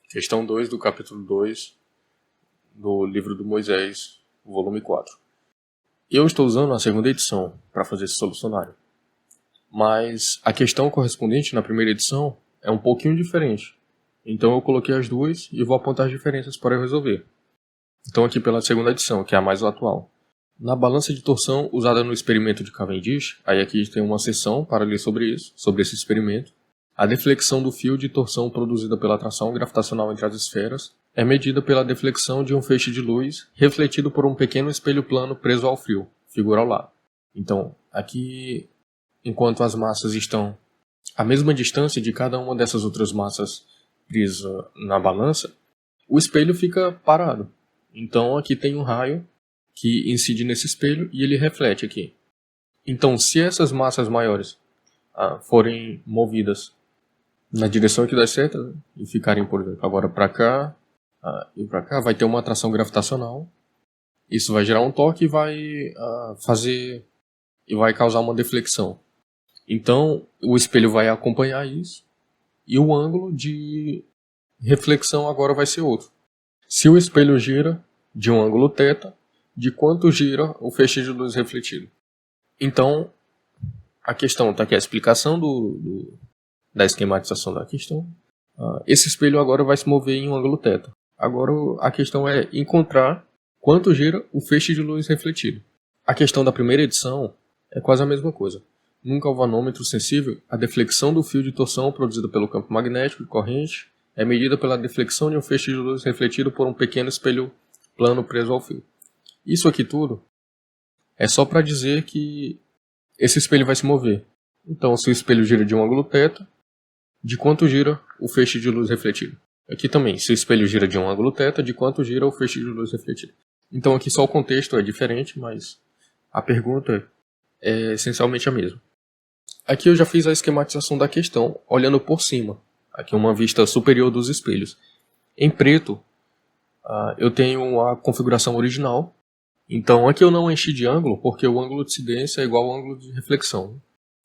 Questão 2 do capítulo 2 do livro do Moisés, volume 4. Eu estou usando a segunda edição para fazer esse solucionário, mas a questão correspondente na primeira edição é um pouquinho diferente. Então eu coloquei as duas e vou apontar as diferenças para eu resolver. Então aqui pela segunda edição, que é a mais atual. Na balança de torção usada no experimento de Cavendish, aí aqui tem uma seção para ler sobre isso, sobre esse experimento. A deflexão do fio de torção produzida pela atração gravitacional entre as esferas é medida pela deflexão de um feixe de luz refletido por um pequeno espelho plano preso ao fio, figura ao lado. Então, aqui, enquanto as massas estão à mesma distância de cada uma dessas outras massas presa na balança, o espelho fica parado. Então, aqui tem um raio que incide nesse espelho e ele reflete aqui. Então, se essas massas maiores forem movidas na direção aqui das setas e ficarem, por exemplo, agora para cá e para cá, vai ter uma atração gravitacional. Isso vai gerar um torque e vai vai causar uma deflexão. Então, o espelho vai acompanhar isso e o ângulo de reflexão agora vai ser outro. Se o espelho gira de um ângulo θ, de quanto gira o feixe de luz refletido. Então, a questão está aqui, a explicação da esquematização da questão. Esse espelho agora vai se mover em um ângulo θ. Agora a questão é encontrar quanto gira o feixe de luz refletido. A questão da primeira edição é quase a mesma coisa. Num galvanômetro sensível, a deflexão do fio de torção produzida pelo campo magnético e corrente é medida pela deflexão de um feixe de luz refletido por um pequeno espelho plano preso ao fio. Isso aqui tudo é só para dizer que esse espelho vai se mover. Então, se o espelho gira de um ângulo θ, de quanto gira o feixe de luz refletido? Aqui também, se o espelho gira de um ângulo θ, de quanto gira o feixe de luz refletido? Então aqui só o contexto é diferente, mas a pergunta é essencialmente a mesma. Aqui eu já fiz a esquematização da questão, olhando por cima. Aqui uma vista superior dos espelhos. Em preto, eu tenho a configuração original. Então aqui eu não enchi de ângulo, porque o ângulo de incidência é igual ao ângulo de reflexão.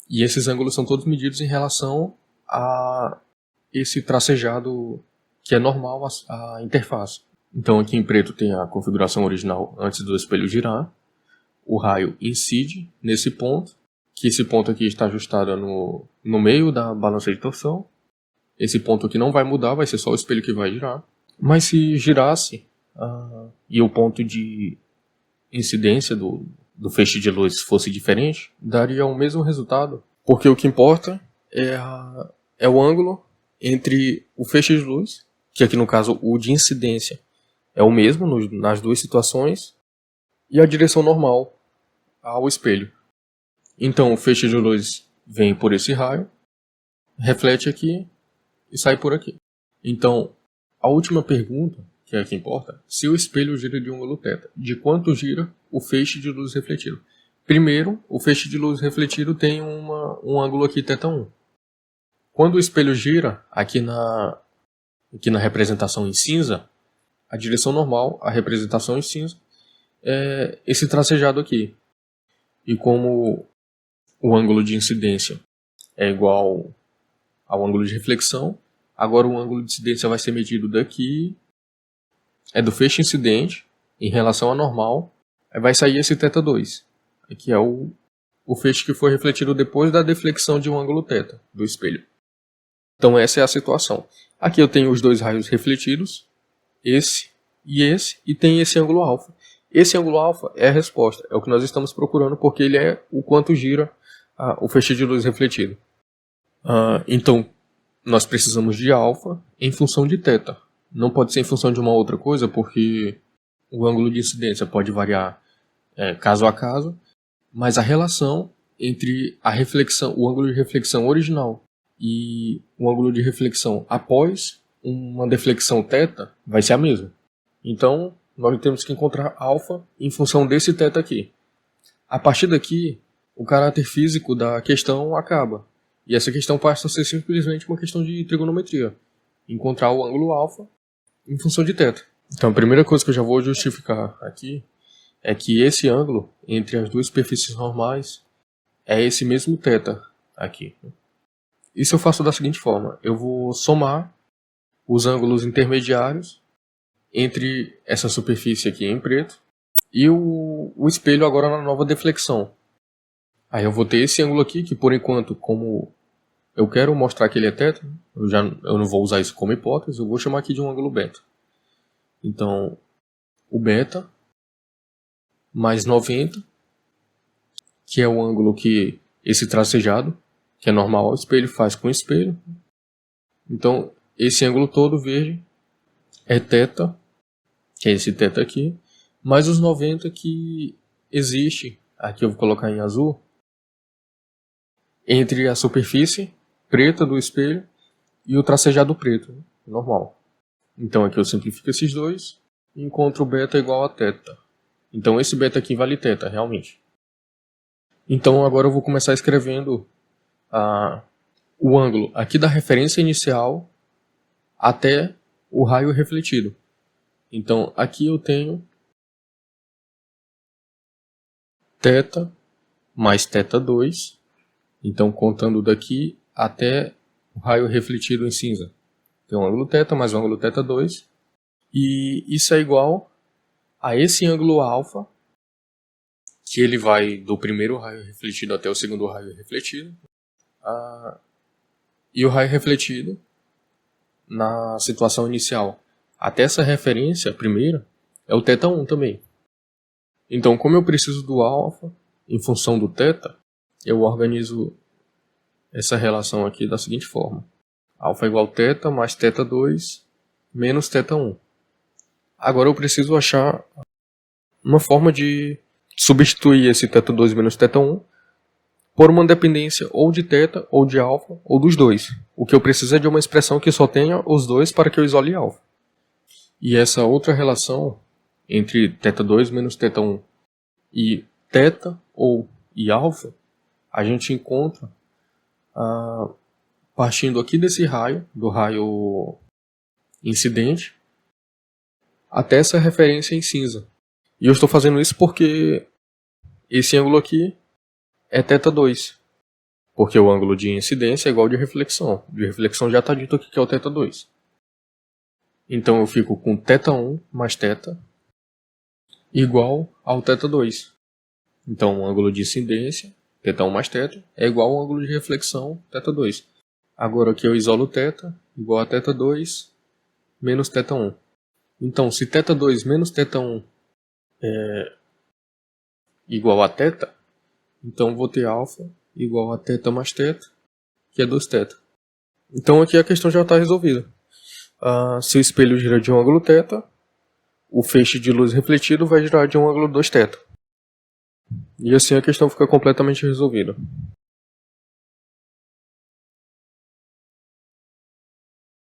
E esses ângulos são todos medidos em relação a esse tracejado que é normal à interface. Então aqui em preto tem a configuração original antes do espelho girar. O raio incide nesse ponto, que esse ponto aqui está ajustado no meio da balança de torção. Esse ponto aqui não vai mudar, vai ser só o espelho que vai girar. Mas se girasse e o ponto de incidência do feixe de luz fosse diferente, daria o mesmo resultado, porque o que importa é o ângulo entre o feixe de luz, que aqui no caso o de incidência é o mesmo nas duas situações, e a direção normal ao espelho. Então o feixe de luz vem por esse raio, reflete aqui e sai por aqui. Então a última pergunta, que é a que importa, se o espelho gira de um ângulo θ, de quanto gira o feixe de luz refletido? Primeiro, o feixe de luz refletido tem um ângulo aqui θ1. Quando o espelho gira, aqui na representação em cinza, a direção normal, a representação em cinza, é esse tracejado aqui. E como o ângulo de incidência é igual ao ângulo de reflexão, agora o ângulo de incidência vai ser medido daqui, é do feixe incidente, em relação à normal, vai sair esse θ2. Aqui é o feixe que foi refletido depois da deflexão de um ângulo θ do espelho. Então essa é a situação. Aqui eu tenho os dois raios refletidos, esse, e tem esse ângulo alfa. Esse ângulo alfa é a resposta, é o que nós estamos procurando, porque ele é o quanto gira o feixe de luz refletido. Então, nós precisamos de alfa em função de θ. Não pode ser em função de uma outra coisa, porque o ângulo de incidência pode variar caso a caso, mas a relação entre o ângulo de reflexão original e o ângulo de reflexão após uma deflexão θ vai ser a mesma. Então, nós temos que encontrar alfa em função desse θ aqui. A partir daqui, o caráter físico da questão acaba. E essa questão passa a ser simplesmente uma questão de trigonometria. Encontrar o ângulo alfa em função de θ. Então, a primeira coisa que eu já vou justificar aqui é que esse ângulo entre as duas superfícies normais é esse mesmo θ aqui. Isso eu faço da seguinte forma. Eu vou somar os ângulos intermediários entre essa superfície aqui em preto e o espelho agora na nova deflexão. Aí eu vou ter esse ângulo aqui, que por enquanto, como eu quero mostrar que ele é θ, eu não vou usar isso como hipótese, eu vou chamar aqui de um ângulo beta. Então, o beta mais 90, que é o ângulo que esse tracejado, que é normal ao espelho, faz com o espelho. Então, esse ângulo todo verde é θ, que é esse θ aqui, mais os 90 que existe, aqui eu vou colocar em azul, entre a superfície preta do espelho e o tracejado preto, normal. Então aqui eu simplifico esses dois e encontro o beta igual a θ. Então esse beta aqui vale θ, realmente. Então agora eu vou começar escrevendo o ângulo aqui da referência inicial até o raio refletido. Então aqui eu tenho θ mais θ2. Então contando daqui até o raio refletido em cinza. Tem um ângulo θ mais um ângulo θ2. E isso é igual a esse ângulo alfa, que ele vai do primeiro raio refletido até o segundo raio refletido. E o raio refletido na situação inicial até essa referência primeira é o θ1 também. Então, como eu preciso do alfa em função do θ, eu organizo essa relação aqui da seguinte forma: alfa igual θ mais θ2 menos θ1. Agora eu preciso achar uma forma de substituir esse θ2 menos θ1 por uma dependência ou de θ ou de alfa ou dos dois. O que eu preciso é de uma expressão que só tenha os dois para que eu isole alfa. E essa outra relação entre θ2 menos θ1 e θ ou e alfa, a gente encontra partindo aqui desse raio, do raio incidente, até essa referência em cinza. E eu estou fazendo isso porque esse ângulo aqui é θ2. Porque o ângulo de incidência é igual ao de reflexão. De reflexão já está dito aqui que é o θ2. Então eu fico com θ1 mais θ igual ao θ2. Então o ângulo de incidência, θ1 mais θ, é igual ao ângulo de reflexão, θ2. Agora aqui eu isolo θ igual a θ2 menos θ1. Então se θ2 menos θ1 é igual a θ, então vou ter alfa igual a θ mais θ, que é 2θ. Então aqui a questão já está resolvida. Se o espelho gira de um ângulo θ, o feixe de luz refletido vai girar de um ângulo 2θ. E assim a questão fica completamente resolvida.